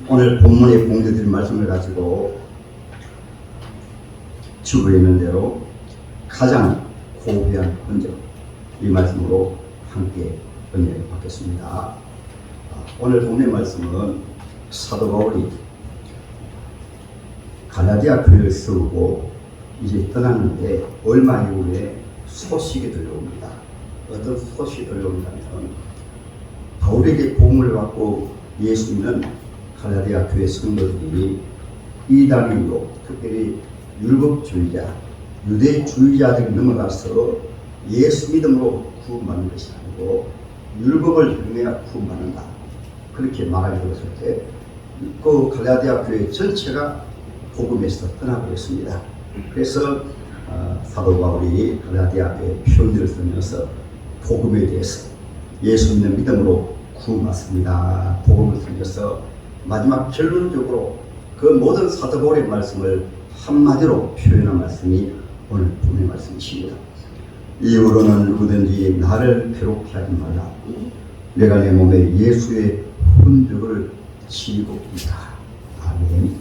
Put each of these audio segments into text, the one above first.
오늘 본문에 공개드린 말씀을 가지고 주부에 있는 대로 가장 고귀한 흔적, 이 말씀으로 함께 은혜를 받겠습니다. 오늘 본문의 말씀은 사도 바울이 갈라디아 교회를 세우고 이제 떠났는데 얼마 이후에 소식이 들려옵니다. 어떤 소식이 들려온다면 바울에게 복음을 받고 예수 믿는 갈라디아 교회 성도들이 이단인으로, 특별히 율법주의자, 유대주의자들이 넘어가서 예수 믿음으로 구원받는 것이 아니고 율법을 행해야 구원받는다, 그렇게 말하게 되었을 때 그 갈라디아 교회 전체가 복음에서 떠나버렸습니다. 그래서 사도 바울이 갈라디아 교회 편지를 쓰면서 복음에 대해서 예수 믿는 믿음으로 구원받습니다, 복음을 쓰면서 마지막 결론적으로 그 모든 사도 바울의 말씀을 한마디로 표현한 말씀이 오늘 본문의 말씀이십니다. 이후로는 누구든지 나를 괴롭게 하지 말라. 내가 내 몸에 예수의 흔적을 지니고 있다. 아멘.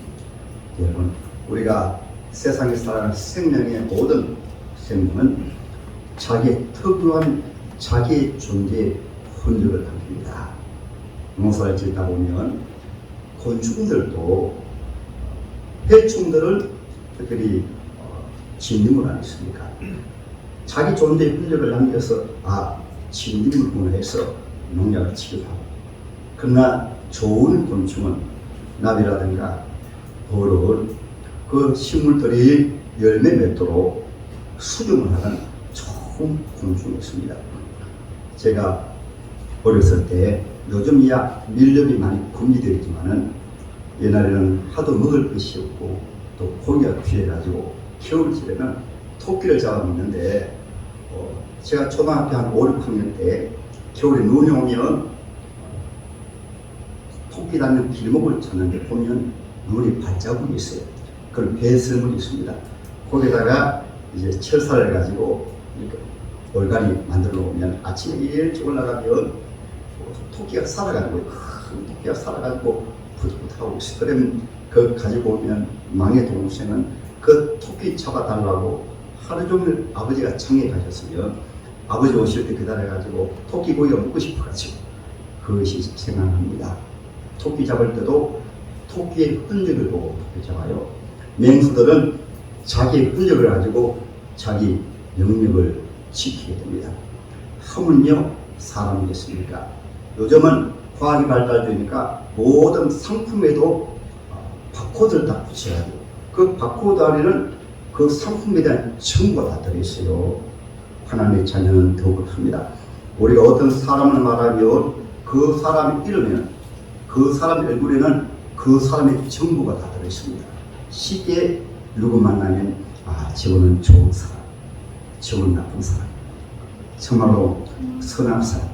여러분, 우리가 세상에 살아가는 생명의 모든 생명은 자기의 특유한 자기의 존재의 흔적을 남깁니다. 농사를 짓다 보면 곤충들도 해충들을 특별히 진림을 안 했습니까? 자기 존재의 흔적을 남겨서 진림을 해서 농약을 치기도 하고, 그러나 좋은 곤충은 나비라든가 벌을 그 식물들이 열매 맺도록 수정을 하는 좋은 곤충이 있습니다. 제가 어렸을 때, 요즘이야 밀렵이 많이 금지되어 있지만은 옛날에는 하도 먹을 것이 없고 또 고기가 귀해가지고 겨울철에는 토끼를 잡아먹는데, 제가 초등학교 한 5, 6학년 때 겨울에 눈이 오면 토끼 닿는 길목을 찾는데 보면 눈이 발자국이 있어요. 그런 배설물이 있습니다. 거기다가 이제 철사를 가지고 이렇게 올가니 만들어 놓으면 아침에 일찍 올라가면 토끼가 살아가지고, 큰 토끼가 살아가지고 푸득푸득하고 있어요. 그러면 그 가지고 오면 망의 동생은 그 토끼 잡아달라고 하루 종일 아버지가 창에 가셨으면 아버지 오실 때 기다려가지고 토끼 고기가 먹고 싶어가지고 그것이 생각납니다. 토끼 잡을 때도 토끼의 흔적을 보고 토끼 잡아요. 맹수들은 자기의 흔적을 가지고 자기 영역을 지키게 됩니다. 하물며 사람이겠습니까? 요즘은 과학이 발달되니까 모든 상품에도 바코드를 딱 붙여가지고 그 바코드 안에는 그 상품에 대한 정보가 다 들어있어요. 하나님의 자녀는 더욱 합니다. 우리가 어떤 사람을 말하면 그 사람의 이름에는, 그 사람의 얼굴에는 그 사람의 정보가 다 들어있습니다. 쉽게 누구 만나면 저거는 좋은 사람, 저거는 나쁜 사람, 정말로 선한 사람,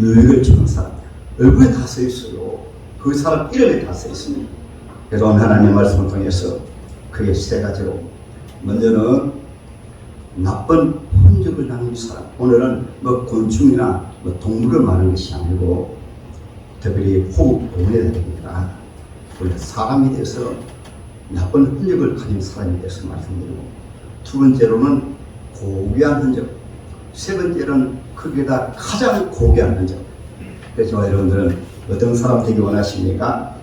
유익을 주는 사람, 얼굴에 다 써있어요. 그 사람 이름에 다 써있습니다. 그래서 하나님의 말씀을 통해서 그게 세 가지로, 먼저는 나쁜 흔적을 남긴 사람. 오늘은 곤충이나 동물을 말하는 것이 아니고 특별히 호흡 동물에 대해서 우리가 사람에 대해서 나쁜 흔적을 가진 사람에 대해서 말씀드리고, 두 번째로는 고귀한 흔적, 세 번째는 그게다 가장 고귀한 흔적. 그래서 여러분들은 어떤 사람 되기 원하십니까?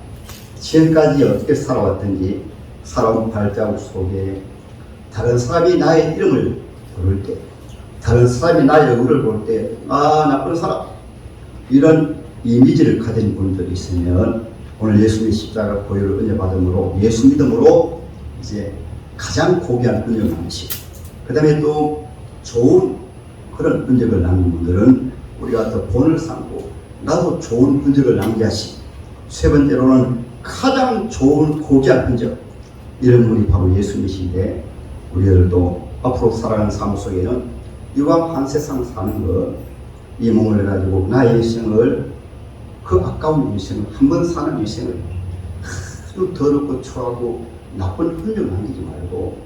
지금까지 어떻게 살아왔든지 살아온 발자국 속에 다른 사람이 나의 이름을 부를 때, 다른 사람이 나의 얼굴을 볼 때 나쁜 사람, 이런 이미지를 가진 분들이 있으면 오늘 예수님의 십자가 보혈을 은혜 받음으로 예수 믿음으로 이제 가장 고귀한 은혜를 남기시고, 그 다음에 또 좋은 그런 흔적을 남긴 분들은 우리가 더 본을 삼고 나도 좋은 흔적을 남겨야지. 세 번째로는 가장 좋은 고귀한 흔적, 이런 분이 바로 예수님이신데, 우리들도 앞으로 살아가는 삶 속에는 이왕 한 세상 사는 것, 이 몸을 가지고 나의 인생을, 그 아까운 인생을, 한 번 사는 인생을 아주 더럽고 추하고 나쁜 흔적 남기지 말고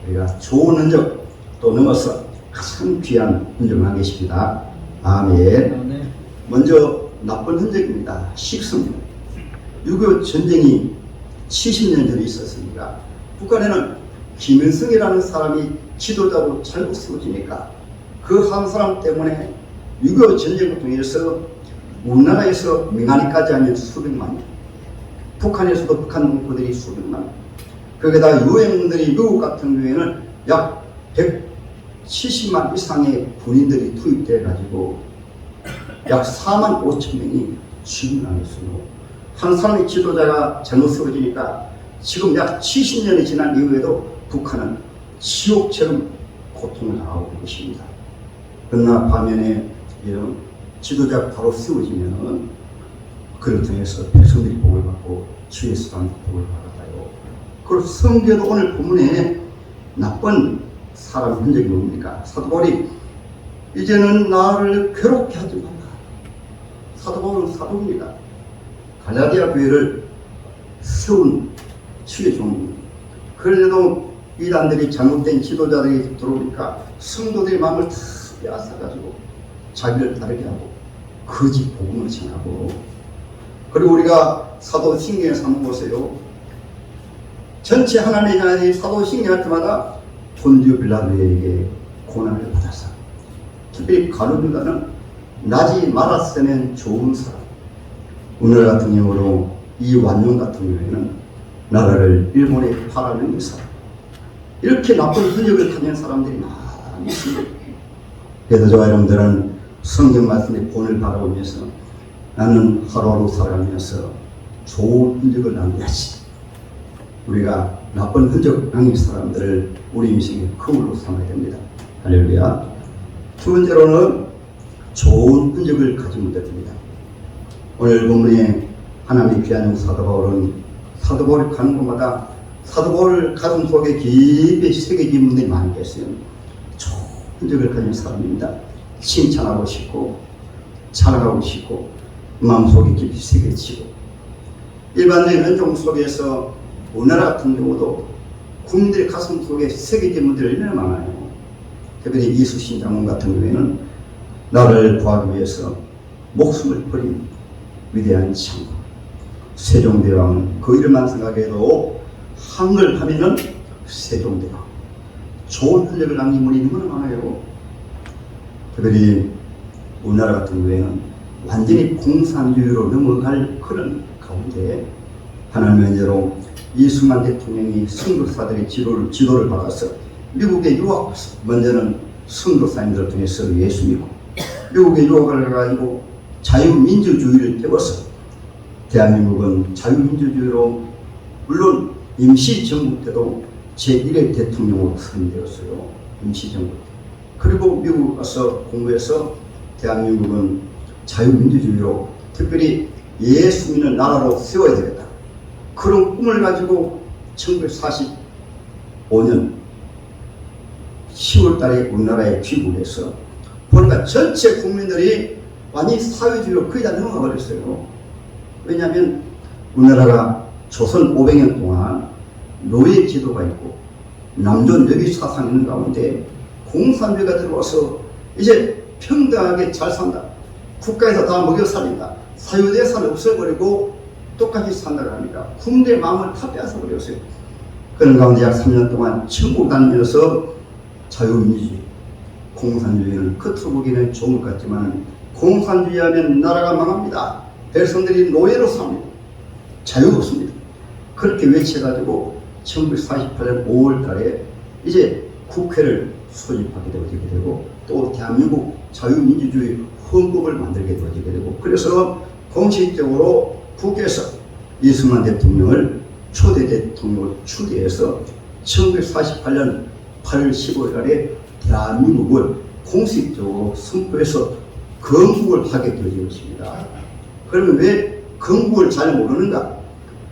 우리가 좋은 흔적, 또 넘어서 가장 귀한 흔적 남기십니다. 아멘. 먼저 나쁜 흔적입니다. 식습니다. 6.25 전쟁이 70년 전에 있었으니까 북한에는 김일성이라는 사람이 지도자로 잘못 세워지니까 그 한 사람 때문에 6.25 전쟁을 통해서 우리나라에서 민간인까지 하면 수백만, 북한에서도 북한 동포들이 수백만, 거기다 유엔들이 미국 같은 경우에는 약 170만 이상의 군인들이 투입돼 가지고 약 4만 5천 명이 죽임당했어요. 한 사람의 지도자가 잘못 세워지니까 지금 약 70년이 지난 이후에도 북한은 지옥처럼 고통을 당하고 있는 것입니다. 그러나 반면에 이런 지도자가 바로 세워지면은 그를 통해서 백성들이 복을 받고 주의 수단 복을 받았다요. 그리고 성경에도 오늘 본문에 나쁜 사람 흔적이 뭡니까? 사도 바울이 이제는 나를 괴롭게 하지 말라. 사도 바울은 사도입니다. 갈라디아 교회를 세운 주의 종입니다. 그래도 이단들이 잘못된 지도자들이 들어오니까 성도들의 마음을 다 빼앗아가지고 자기를 따르게 하고 거짓 복음을 전하고, 그리고 우리가 사도신경에서 한번 보세요. 전체 하나님의 자녀들이 사도신경할 때마다 본디오 빌라도에게 고난을 받았어. 특별히 가룟유다는 나지 말았으면 좋은 사람. 오늘 같은 경우로 이 완용 같은 경우에는 나라를 일본에 팔아는 사람. 이렇게 나쁜 흔적을 가진 사람들이 많이 있습니다. 그래서 저와 여러분들은 성경 말씀의 본을 바라보면서 나는 하루하루 살아가면서 좋은 흔적을 남겨야지. 우리가 나쁜 흔적 남긴 사람들을 우리 인생의 거울로 삼아야 됩니다. 할렐루야. 두 번째로는 좋은 흔적을 가지면 됩니다. 오늘 본문에 하나님의 귀한 사도 바울은 사도 바울이 가는 곳마다 사도 바울 가슴 속에 깊이 새겨진 분들이 많이 계세요. 좋은 흔적을 가진 사람입니다. 칭찬하고 싶고 자랑하고 싶고 마음속에 깊이 새겨지고, 일반적인 은종 속에서 우리나라 같은 경우도 국민들의 가슴 속에 새겨진 분들이 얼마나 많아요. 특별히 이수신 장군 같은 경우에는 나를 구하기 위해서 목숨을 버린 위대한 장군, 세종대왕은 그 이름만 생각해도 한글 하면은 세종대왕, 좋은 흔적을 남긴 분이 너무나 많아요. 특별히 우리나라 같은 경우에는 완전히 공산주의로 넘어갈 그런 가운데 하나님의 은혜로 이승만 대통령이 선교사들의 지도를 받아서 미국에 유학, 먼저는 선교사님들을 통해서 예수 믿고 미국에 유학을 가지고 자유민주주의를 배워서 대한민국은 자유민주주의로, 물론 임시정부 때도 제1회 대통령으로 선임되었어요. 임시정부 때. 그리고 미국 가서 공부해서 대한민국은 자유민주주의로 특별히 예수 믿는 나라로 세워야 되겠다. 그런 꿈을 가지고 1945년 10월 달에 우리나라에 귀국을 해서 보니까 전체 국민들이 완전히 사회주의로 거의 다 넘어가 버렸어요. 왜냐하면 우리나라가 조선 500년 동안 노예 제도가 있고 남존 여비 사상이 있는 가운데 공산주의가 들어와서 이제 평등하게 잘 산다. 국가에서 다 먹여 살린다. 사유재산을 없애버리고 똑같이 산다고 하니까 국민의 마음을 다 빼앗아 버렸어요. 그런 가운데 약 3년 동안 천국 다니면서 자유민주주의, 공산주의는 겉으로 보기에는 좋은 것 같지만 공산주의 하면 나라가 망합니다. 백성들이 노예로 삽니다. 자유가 없습니다. 그렇게 외쳐가지고 1948년 5월 달에 이제 국회를 소집하게 되고 또 대한민국 자유민주주의 헌법을 만들게 되고, 그래서 공식적으로 국회에서 이승만 대통령을 초대 대통령을 추대해서 1948년 8월 15일에 대한민국을 공식적으로 선포해서 건국을 하게 되어진 것입니다. 그러면 왜 건국을 잘 모르는가?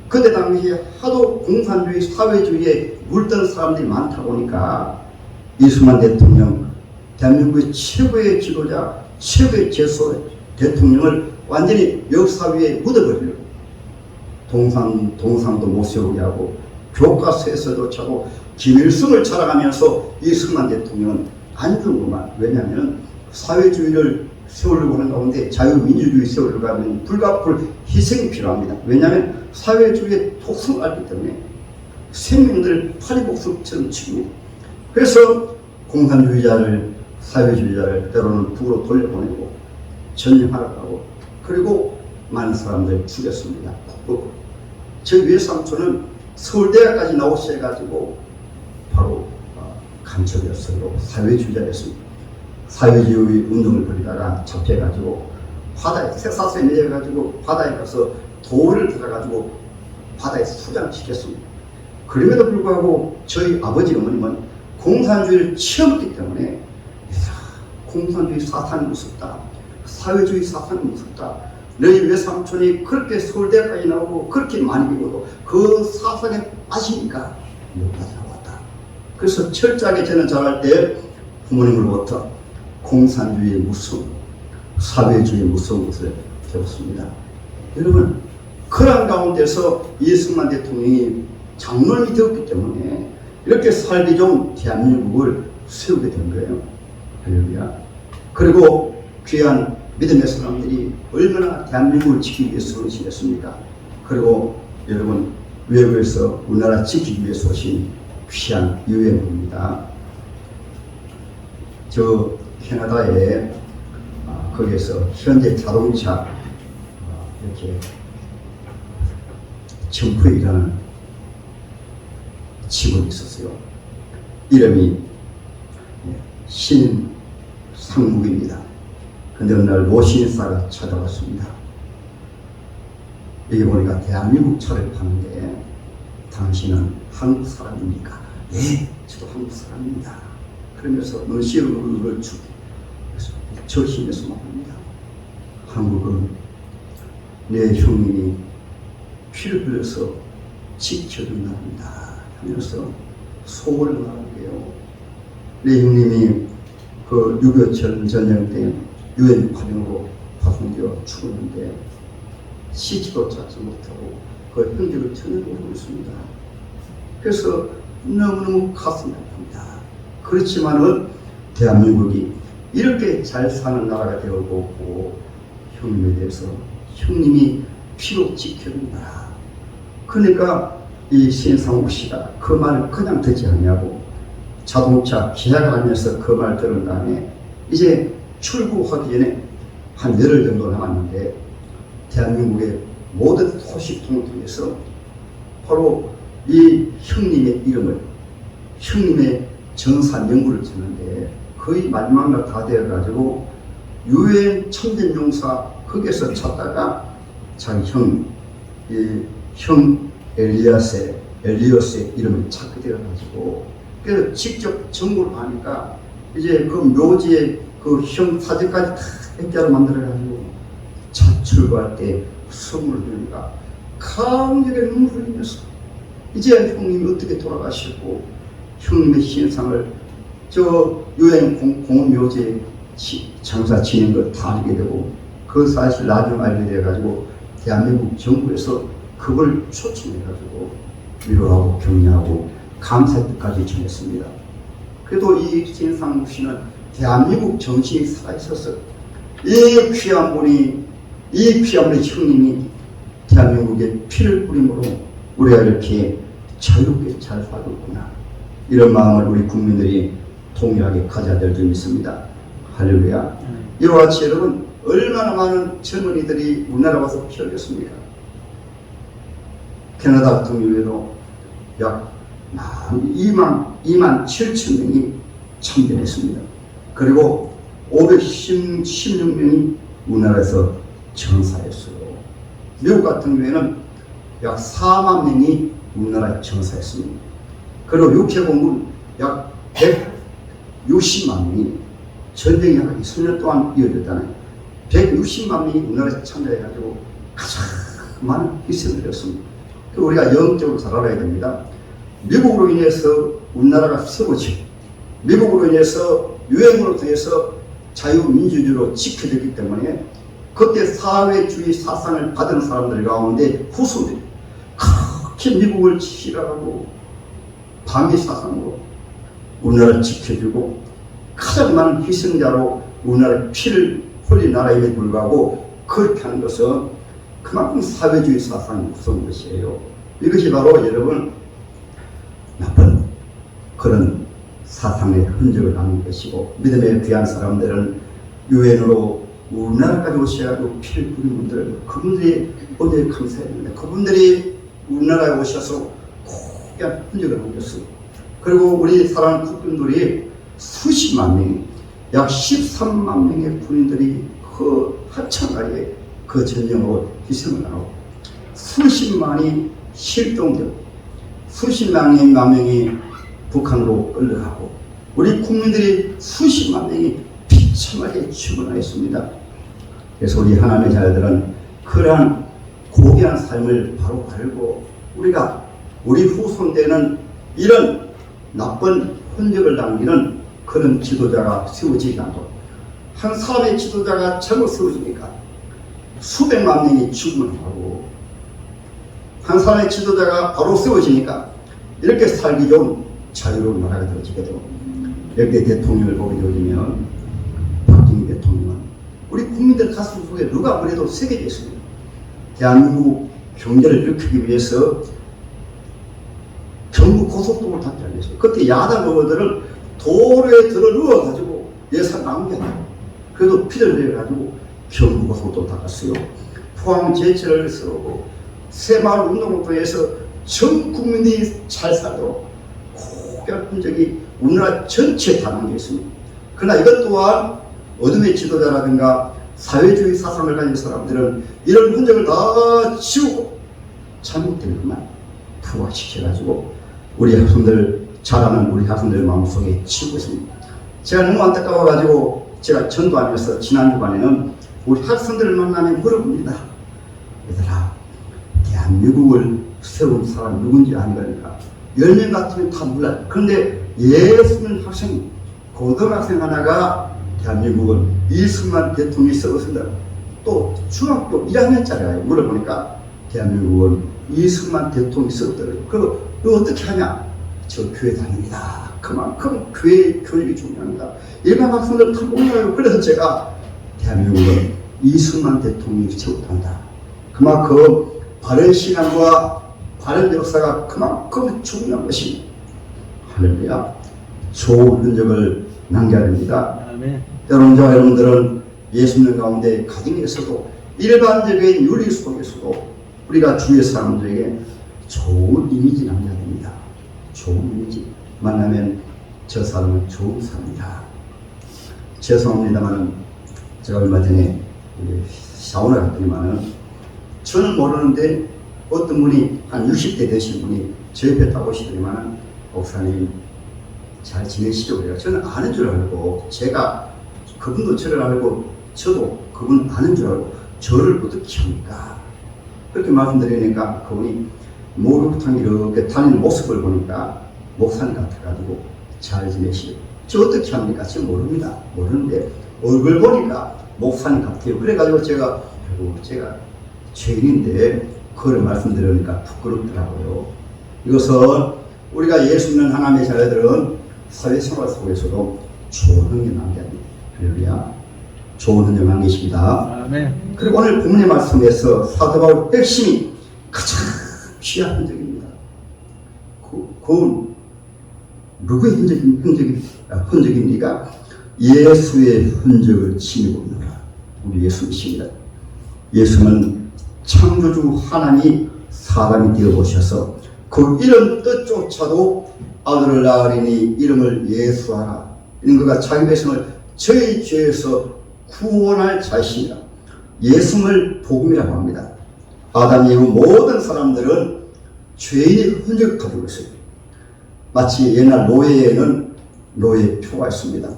그때 당시에 하도 공산주의 사회주의에 물든 사람들이 많다 보니까 이승만 대통령, 대한민국의 최고의 지도자, 최고의 제소 대통령을 완전히 역사 위에 묻어버리려고 동상도 못 세우게 하고 교과서에서도 차고 김일성을 자랑하면서 이승만 대통령은 안 주는구만. 왜냐하면 사회주의를 세우려고 하는 가운데 자유민주주의 세우려고 하면 불가불 희생이 필요합니다. 왜냐하면 사회주의의 독성을 알기 때문에 생명들을 파리복습처럼 치고, 그래서 공산주의자를, 사회주의자를 때로는 북으로 돌려보내고 전쟁하러 가고, 그리고 많은 사람들 죽였습니다. 저 외삼촌은 서울대학까지 나오셔가지고 바로 간첩이었어요. 사회주의자였습니다. 사회주의 운동을 벌이다가 잡혀가지고 바다에 텍사스에 내려가지고 바다에 가서 돌을 들어가지고 바다에 수장시켰습니다. 그럼에도 불구하고 저희 아버지 어머님은 공산주의를 체험했기 때문에 공산주의 사상이 무섭다, 사회주의 사상이 무섭다, 너희 외삼촌이 그렇게 서울대까지 나오고 그렇게 많이 배우고 그 사상에 빠지니까 여기까지 나왔다. 그래서 철저하게 저는 자랄 때 부모님으로부터 공산주의의 무서움, 사회주의의 무서운 것을 배웠습니다. 여러분, 그런 가운데서 이승만 대통령이 장로님이 되었기 때문에 이렇게 살기 좋은 대한민국을 세우게 된 거예요. 할렐루야. 그리고 귀한 믿음의 사람들이 얼마나 대한민국을 지키기 위해서 헌신했습니까? 그리고 여러분, 외국에서 우리나라 지키기 위해서 오신 귀한 유엔입니다. 저 캐나다에 거기에서 현대 자동차 이렇게 점프에 일하는 직원이 있었어요. 이름이 신상묵입니다. 근데 어느 날 노신사가 찾아왔습니다. 여기 보니까 대한민국 차를 파는데 당신은 한국 사람입니까? 네, 저도 한국 사람입니다. 그러면서 너시를 주고 저심에서 말합니다. 한국은 내 형님이 피를 흘려서 지켜준 나라입니다 하면서 소원을 말하게요. 내 형님이 그 6.25 전쟁 때 유엔 파병으로 파송되어 죽었는데 시체도 찾지 못하고 그 흔적을 전혀 모르고 있습니다. 그래서 너무너무 가슴이 아픕니다. 그렇지만은 대한민국이 이렇게 잘 사는 나라가 되어보고 형님에 대해서 형님이 피로 지켜준다. 그러니까 이 신상욱 씨가 그 말을 그냥 듣지 않냐고 자동차 계약을 하면서 그 말 들은 다음에 이제 출국하기 전에 한 열흘 정도 남았는데 대한민국의 모든 도시 통틀에서 바로 이 형님의 이름을, 형님의 정산 연구를 짓는데 거의 마지막 날 다 되어가지고 유엔 참전용사 거기에서 찾다가 자기 형 엘리엇의 이름을 찾게 되어가지고 그래서 직접 정보를 하니까 이제 그 묘지에 그 형 사진까지 다 액자로 만들어가지고 차 출발할 때 선물을 주니까 강력의 눈물을 흘리면서 이제 형님이 어떻게 돌아가시고 형님의 신상을 저 유엔 공원묘지에 장사 지낸 걸 다 알게 되고 그 사실 나중에 알게 돼가지고 대한민국 정부에서 그걸 초청해가지고 위로하고 격려하고 감사의 뜻까지 전했습니다. 그래도 이 신상묵 씨는 대한민국 정신이 살아있어서 이 귀한 분이 형님이 대한민국에 피를 뿌림으로 우리가 이렇게 자유롭게 잘 살고 있구나. 이런 마음을 우리 국민들이 동일하게 가져야 될 줄 믿습니다. 할렐루야. 이와 같이 여러분, 얼마나 많은 젊은이들이 우리나라 와서 피 흘렸습니까? 캐나다 같은 경우에도 약 2만 7천 명이 참전했습니다. 그리고 516명이 우리나라에서 전사했어요. 미국 같은 경우에는 약 4만 명이 우리나라에 전사했습니다. 그리고 육해공군 약 160만 명이 전쟁이 한 20년 동안 이어졌잖아요. 160만 명이 우리나라에 참여해가지고 가장 많은 희생을 했습니다. 우리가 영적으로 잘 알아야 됩니다. 미국으로 인해서 우리나라가 세워지고 미국으로 인해서 유행으로 통해서 자유민주주의로 지켜졌기 때문에 그때 사회주의 사상을 받은 사람들 가운데 후손들이 그렇게 미국을 싫어하고 반미 사상으로 우리나라를 지켜주고 가장 많은 희생자로 우리나라의 피를 홀린 나라임에도 불구하고 그렇게 하는 것은 그만큼 사회주의 사상이 무서운 것이에요. 이것이 바로 여러분 나쁜 그런 사상의 흔적을 남긴 것이고, 믿음의 귀한 사람들은 유엔으로 우리나라까지 오셔가지고 피를 뿌린 분들, 그분들이 어디에 감사해야 됩니다. 그분들이 우리나라에 오셔서 고귀한 흔적을 남겼어요. 그리고 우리 사랑하는 국군들이 수십만 명, 약 13만 명의 군인들이 그 하찮게 그 전쟁으로 희생을 하고, 수십만이 실종되고, 수십만 명이 북한으로 끌려가고, 우리 국민들이 수십만 명이 비참하게 죽어나있습니다. 그래서 우리 하나님의 자녀들은 그러한 고귀한 삶을 바로 알고, 우리가 우리 후손대는 이런 나쁜 흔적을 남기는 그런 지도자가 세워지지 않고, 한 사람의 지도자가 잘못 세워지니까 수백만 명이 죽음을 하고, 한 사람의 지도자가 바로 세워지니까 이렇게 살기 좋은 자유로운 나라가 되어지게 되고, 이렇게 대통령을 보게 되어지면 박정희 대통령은 우리 국민들 가슴 속에 누가 그래도 새겨져 있습니다. 대한민국 경제를 일으키기 위해서 경부 고속도로를 닫지 않았어요. 그때 야당 의원들은 도로에 들어 누워가지고 예산 낭비하고, 그래도 피를 내가지고 경부 고속도로 닫았어요. 포항 제철을 세우고 새마을 운동을 통해서 전 국민이 잘 살도록 고귀한 흔적이 우리나라 전체에 다 남겨있습니다. 그러나 이것 또한 어둠의 지도자라든가 사회주의 사상을 가진 사람들은 이런 흔적을 다 지우고 잘못된 것만 부각시켜가지고 우리 학생들, 자라는 우리 학생들 마음속에 치고 있습니다. 제가 너무 안타까워가지고 제가 전도하면서 지난 주간에는 우리 학생들을 만나면 물어봅니다. 얘들아, 대한민국을 세운 사람이 누군지 아는 거니까 10명 같으면 다 몰라요. 그런데 예수는 학생, 고등학생 하나가 대한민국은 이승만 대통령이 세웠습니다. 또 중학교 1학년짜리가 물어보니까 대한민국은 이승만 대통령이 세웠더라고요. 그거 어떻게 하냐? 저 교회 다닙니다. 그만큼 교회 교육이 중요합니다. 일반 학생들 다 몰라요. 그래서 제가 대한민국은 이승만 대통령이 세웠단다. 그만큼 바른 신앙과 바른 역사가 그만큼 중요한 것입니다. 할렐루야. 좋은 흔적을 남겨야 됩니다. 아멘. 여러분, 저와 여러분들은 예수 믿는 가운데 가정에서도 일반적인 윤리 속에서도 우리가 주의 사람들에게 좋은 이미지 남겨야 됩니다. 좋은 이미지. 만나면 저 사람은 좋은 사람이다. 죄송합니다만 제가 얼마 전에 샤워를 갔더니만은 저는 모르는데 어떤 분이 한 60대 되신 분이 제 옆에 딱 오시더니만은 목사님 잘 지내시죠? 그래요. 저는 아는 줄 알고, 제가 그분도 저를 알고 저도 그분 아는 줄 알고 저를 어떻게 합니까? 그렇게 말씀드리니까 그분이 목욕탕 이렇게 다니는 모습을 보니까 목사님 같아가지고 잘 지내시죠. 저 어떻게 합니까? 저 모릅니다. 모르는데 얼굴 보니까 목사님 같아요. 그래가지고 제가 죄인인데 그걸 말씀드리니까 부끄럽더라고요. 이것은 우리가 예수 믿는 하나님의 자녀들은 사회생활 속에서도 좋은 흔적 남겨야 됩니다. 할렐루야. 좋은 흔적 남기십니다. 아멘. 그리고 오늘 본문의 말씀에서 사도 바울 핵심이 가장 귀한 흔적입니다. 그건 누구의 흔적입니까? 예수의 흔적을 지니고 있노라. 우리 예수이십니다. 예수는 창조주 하나님이 사람이 되어 오셔서 그 이름 뜻조차도 아들을 낳으리니 이름을 예수하라. 이런 그가 자기 백성을 저희 죄에서 구원할 자신이라. 예수를 복음이라고 합니다. 아담 이후 모든 사람들은 죄인의 흔적을 가지고 있어요. 마치 옛날 노예에는 노예 표가 있습니다.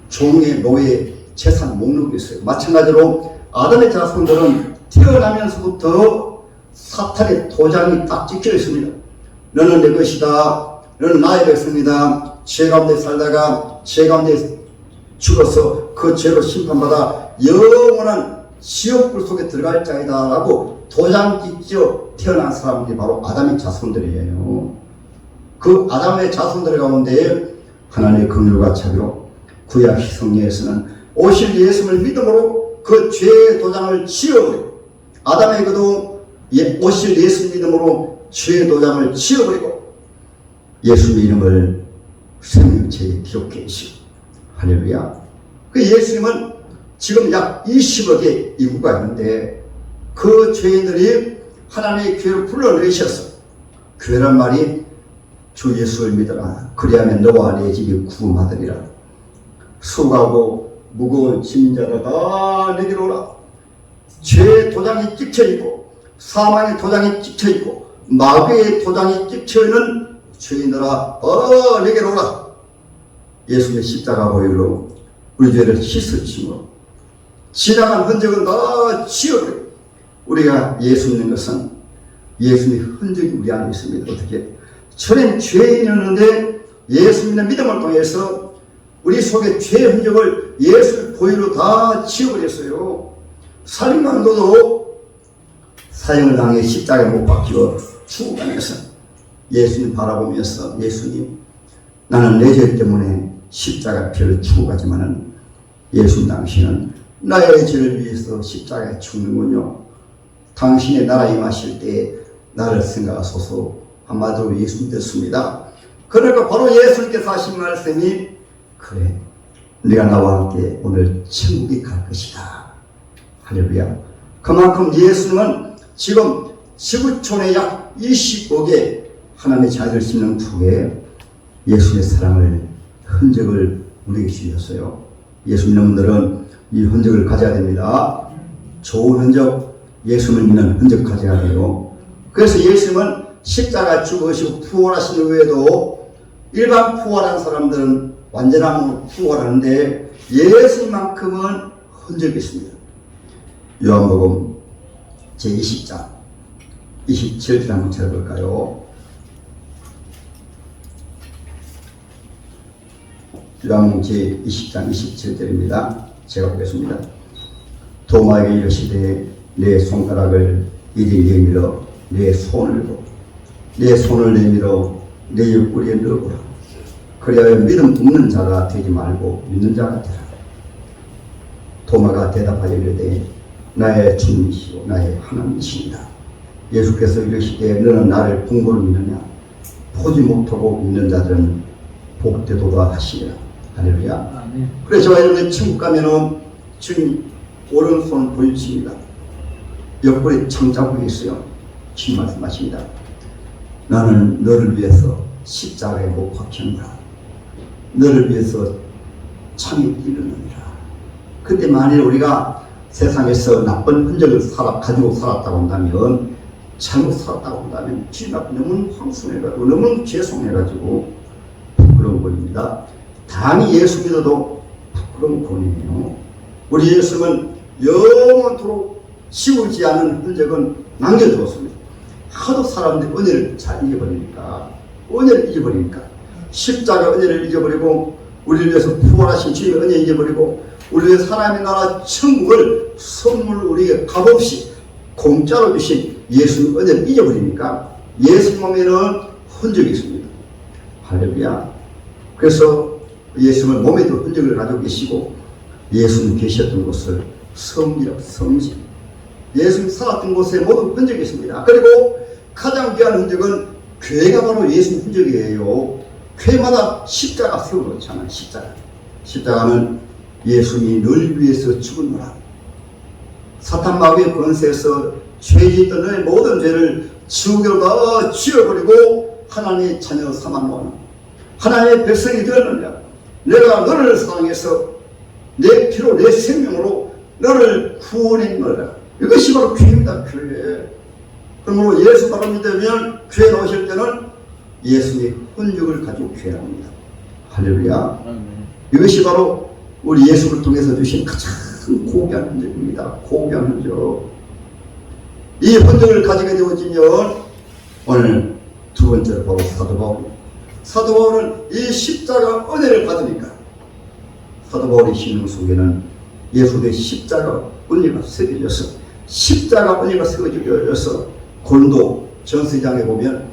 종의 노예 재산 목록이 있어요. 마찬가지로 아담의 자손들은 태어나면서부터 사탄의 도장이 딱 찍혀 있습니다. 너는 내 것이다. 너는 나의 백성이다. 죄 가운데 살다가 죄 가운데 죽어서 그 죄로 심판받아 영원한 지옥불 속에 들어갈 자이다 라고 도장 찍혀 태어난 사람들이 바로 아담의 자손들이에요. 그 아담의 자손들 가운데 하나님의 긍휼과 자비로 구약 희성례에서는 오실 예수를 믿음으로 그 죄의 도장을 지워버리고, 아담의 그도 오실 예수 믿음으로 죄의 도장을 지워버리고 예수의 이름을 생명책에 기록해 주시고, 할렐루야. 그 예수님은 지금 약 20억의 인구가 있는데 그 죄인들이 하나님의 교회를 불러내셔서, 교회란 말이 주 예수를 믿어라 그리하면 너와 내 집이 구원받으리라. 수고하고 무거운 짐진 자들 다 내게로 오라. 죄의 도장이 찍혀있고 사망의 도장이 찍혀있고 마귀의 도장이 찍혀있는 죄인들아 내게로 오라. 예수의 십자가 보혈로 우리 죄를 씻으심으로 지나간 흔적은 다 지워버리고, 우리가 예수 믿는 것은 예수의 흔적이 우리 안에 있습니다. 어떻게? 저는 죄인이었는데 예수 믿는 믿음을 통해서 우리 속에 죄의 흔적을 예수의 보혈로 다 지워버렸어요. 살인강도도 사형을 당해 십자가에 못 박혀 죽어가면서 예수님 바라보면서, 예수님 나는 내 죄 때문에 십자가 피를 죽어가지만은 예수님 당신은 나의 죄를 위해서 십자가에 죽는군요. 당신의 나라 임하실 때 나를 생각하소서. 한마디로 예수 믿었습니다. 그러니까 바로 예수님께서 하신 말씀이, 그래 네가 나와 함께 오늘 천국에 갈 것이다. 할렐루야. 그만큼 예수님은 지금 지구촌에 약 20억의 하나님의 자녀를 씹는 후에 예수의 사랑을, 흔적을 우리에게 주셨어요. 예수 믿는 분들은 이 흔적을 가져야 됩니다. 좋은 흔적, 예수를 믿는 흔적 가져야 돼요. 그래서 예수님은 십자가 죽으시고 부활하신 후에도 일반 부활한 사람들은 완전한 부활하는데 예수님만큼은 흔적이 있습니다. 요한복음 제20장 27절 한번 찾아볼까요? 요한복음 제20장 27절입니다. 제가 보겠습니다. 도마에게 이르시되 내 손가락을 이리 내밀어 내 손을 보, 내 손을 내밀어 내 옆구리에 넣어보라. 그리하여 믿음 없는 자가 되지 말고 믿는 자가 되라. 도마가 대답하여 이르되 나의 주님이시오 나의 하나님이시니라. 예수께서 이르시되 너는 나를 본고로 믿느냐? 보지 못하고 믿는 자들은 복되도다 하시리라. 할렐루야. 그래서 저와 여러분이 천국 가면은 주님 오른손을 보여주십니다. 옆구리 창자국이 있어요. 주님 말씀하십니다. 나는 너를 위해서 십자가에 못 박혔노라. 너를 위해서 참이 이르느니라. 근데 만일 우리가 세상에서 나쁜 흔적을 가지고 살았다고 한다면, 잘못 살았다고 한다면, 주님 앞에 너무 황송해가지고 너무 죄송해가지고 부끄러운 것입니다. 당연히 예수 믿어도 부끄러운 권이에요. 우리 예수는 영원토록 지우지 않은 흔적은 남겨두었습니다. 하도 사람들이 은혜를 잘 잊어버리니까, 은혜를 잊어버리니까, 십자가 은혜를 잊어버리고, 우리를 위해서 부활하신 주님의 은혜 잊어버리고, 우리의 사람의 나라 천국을 선물 우리에게 값없이 공짜로 주신 예수님 은혜를 잊어버리니까 예수 몸에는 흔적이 있습니다. 할렐루야. 그래서 예수님은 몸에도 흔적을 가지고 계시고, 예수님 계셨던 곳을 성지라, 성지. 예수님 살았던 곳에 모든 흔적이 있습니다. 그리고 가장 귀한 흔적은 교회가 바로 예수님 흔적이에요. 교회마다 십자가 세워놓잖아요. 십자가는 예수님이 널 위해서 죽었노라. 사탄 마귀의 권세에서 죄짓던 너의 모든 죄를 지옥으로 다 지워버리고 하나님의 자녀 삼아놓은 하나님의 백성이 되었느냐. 내가 너를 사랑해서 내 피로 내 생명으로 너를 구원했노라. 이것이 바로 교회입니다. 교회. 그러므로 예수 바로 믿으면 교회 나오실 때는 예수의 흔적을 가지고 교회 나옵니다. 할렐루야. 이것이 바로 우리 예수를 통해서 주신 가장 고귀한 흔적입니다. 고귀한 흔적. 이 흔적을 가지게 되어지면 오늘 두 번째로 바로 사도 바울. 사도 바울은 이 십자가 은혜를 받으니까 사도 바울의 신앙 속에는 예수의 십자가 은혜가 새겨져서 십자가 은혜가 새겨져서 고린도 전서장에 보면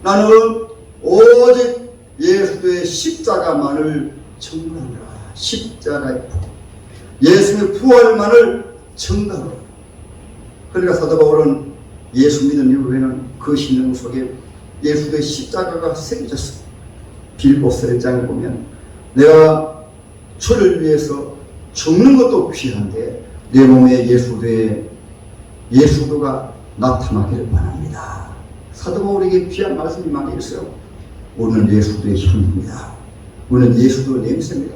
나는 오직 예수의 십자가만을 전문하노라. 십자가의 복. 예수의 부활만을 증거로. 그러니까 사도 바울은 예수 믿은 이후에는 그 심령 속에 예수의 십자가가 새겨졌어. 빌보서 1장에 보면 내가 주를 위해서 죽는 것도 귀한데 내 몸에 예수도가 나타나기를 바랍니다. 사도 바울에게 귀한 말씀이 많이 있어요. 우리는 예수도의 향입니다. 우리는 예수도의 냄새입니다.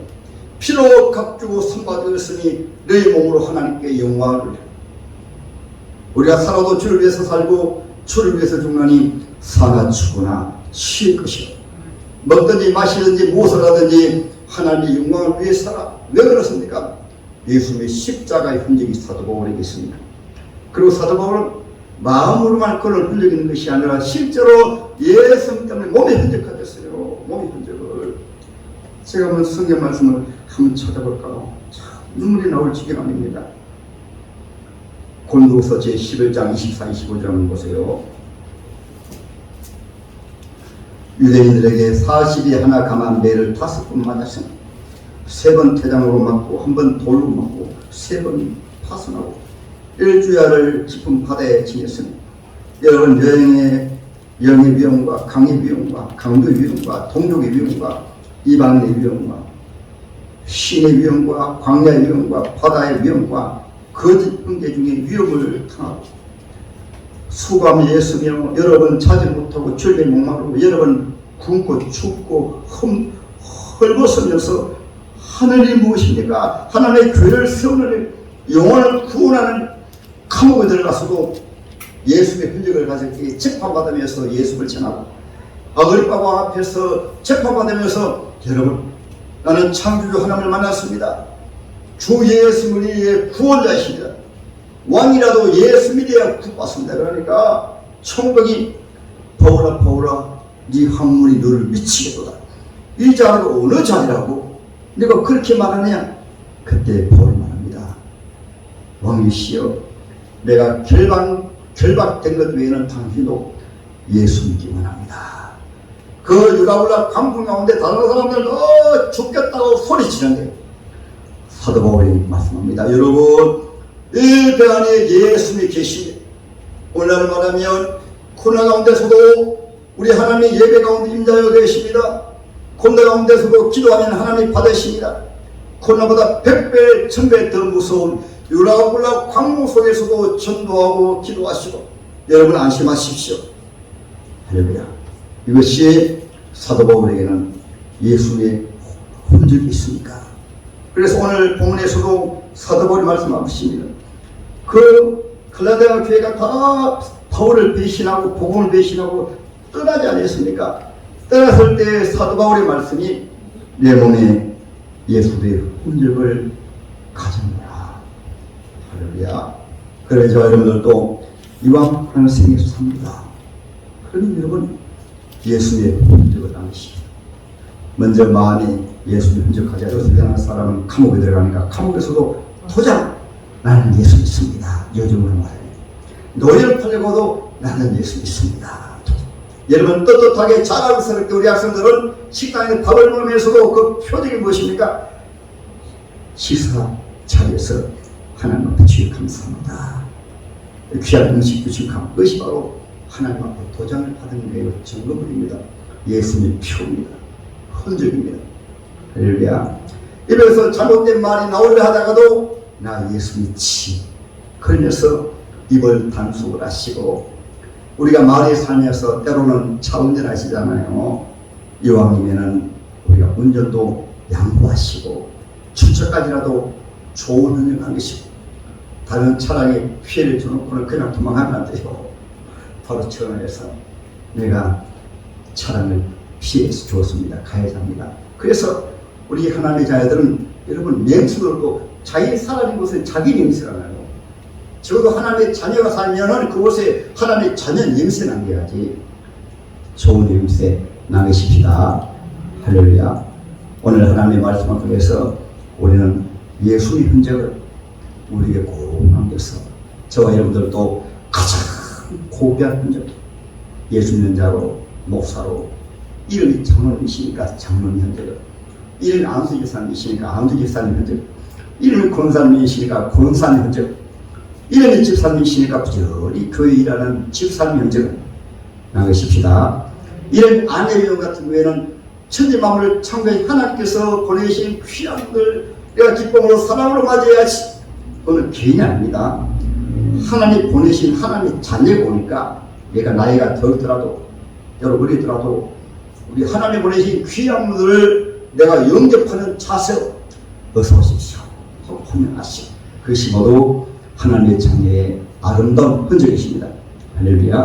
피로 값주고 선받으셨으니 너희 몸으로 하나님께 영광을. 우리가 살아도 주를 위해서 살고 주를 위해서 죽나니 사나 죽으나 쉴 것이요. 먹든지 마시든지 무엇을 하든지 하나님의 영광을 위해 살아. 왜 그렇습니까? 예수님의 십자가의 흔적이 사도 바울에게 있습니다. 그리고 사도 바울은 마음으로만 그걸 흔적이는 것이 아니라 실제로 예수님 때문에 몸에 흔적하셨어요. 몸의 흔적을. 제가 한번 성경 말씀을 한번 찾아볼까요? 참 눈물이 나올 지경입니다. 고린도후서 제11장 24, 25절 한번 보세요. 유대인들에게 40이 하나 감한 매를 5번 맞았으니 3번 태장으로 맞고 1번 돌로 맞고 3번 파손하고 1주야를 깊은 바다에 지냈으니 여러분 영의 위험과 강의 위험과 강도의 위험과 동족의 위험과 이방인의 위험과 신의 위험과 광야의 위험과 바다의 위험과 거짓 형제 중에 위험을 당하고 수감이 예수며 여러 번 자지 못하고 즐겨 목마르고 여러 번 굶고 춥고 헐벗으면서 하늘이 무엇입니까? 하나님의 교회를 세우는 영혼을 구원하는 감옥에 들어가서도 예수의 흔적을 가질 때 재판받으면서 예수를 전하고 아그리파 왕 앞에서 재판받으면서 여러분 나는 창조주 하나님을 만났습니다. 주 예수님이 구원자이십니다. 왕이라도 예수 믿어야 구받습니다. 그러니까 천국이 바울아 네 학문이 너를 미치겠도다. 이 자리가 어느 자리라고 네가 그렇게 말하냐? 그때 바울이 말합니다. 왕이시여 내가 결박된 것 외에는 당신도 예수 믿기만 합니다. 그 유다올라 광풍 가운데 다른 사람들 죽겠다고 소리치는데 사도 바울이 말씀합니다. 여러분 이 배 안에 예수님이 계십니다. 오늘날 말하면 코로나 가운데서도 우리 하나님의 예배 가운데 임자여 계십니다. 코로나 가운데서도 기도하면 하나님이 받으십니다. 코로나보다 100배 1000배 더 무서운 유라굴라 광무 속에서도 전도하고 기도하시고 여러분 안심하십시오. 할렐루야. 이것이 사도 바울에게는 예수의 흔적이 있습니까? 그래서 오늘 본문에서도 사도 바울이 말씀하십니다. 그 갈라디아 교회가 다 바울을 배신하고 복음을 배신하고 떠나지 않았습니까? 떠났을 때 사도 바울의 말씀이 내 몸에 예수의 흔적을 가져라. 할렐루야. 그래서 여러분들도 이왕 하는 생에서 삽니다. 그러니 여러분 예수의 흔적을 남기십시오. 먼저 마음에 예수의 흔적 가져서 하는 사람은 감옥에 들어가니까 감옥에서도 도장 나는 예수 믿습니다. 요즘으로 말해요. 노예를 팔려고도 나는 예수 믿습니다. 여러분 떳떳하게 자랑스럽게 우리 학생들은 식당에 밥을 먹으면서도 그 표정이 무엇입니까? 식사 자리에서 하나님 앞에 주여 감사합니다. 귀한 음식 주식함 그것이 바로 하나님 앞에 도장을 받은 거예요. 증거물입니다. 예수님의 표입니다. 흔적입니다. 할렐루야. 입에서 잘못된 말이 나오려 하다가도 나 예수 믿지. 그러면서 입을 단속을 하시고 우리가 말에 살면서 때로는 차 운전하시잖아요. 이왕이면은 우리가 운전도 양보하시고 주차까지라도 좋은 운전하는 것이고 다른 차량에 피해를 줘놓고는 그냥 도망가면 안 돼요. 바로 전화해서 내가 차량을 피해서 주었습니다. 가해자 합니다. 그래서 우리 하나님의 자녀들은 여러분 맹수들도 자기 살아있는 곳에 자기 냄새가 나요. 적어도 하나님의 자녀가 살면은 그곳에 하나님의 자녀 냄새 남겨야지. 좋은 냄새 남기십시다. 할렐루야. 오늘 하나님의 말씀을 통해서 우리는 예수의 흔적을 우리에게 꼭 남겨서 저와 여러분들도 가장 고귀한 흔적, 예수 믿는 자로 목사로 이름이 장로님이시니까 장로님 흔적을, 이름이 안수 집사님이시니까 안수 집사님 흔적, 이름이 권사님이시니까 권사님 흔적, 이름이 집사님이시니까 부지런히 교회 일하는 집사님 흔적을 나누십시다. 이런 아내령 같은 경우에는 천지 만물을 창조해 하나님께서 보내신 귀한 분들 내가 기쁨으로 사랑으로 맞이해야지. 그건 개인이 아닙니다. 하나님 보내신 하나님의 자녀 보니까 내가 나이가 더더라도 여러분 어리더라도 우리 하나님 보내신 귀한 분들을 내가 영접하는 자세로 어서 오십시오 하고 호명하시오. 그것이 모두 하나님의 자녀의 아름다운 흔적이십니다. 할렐루야.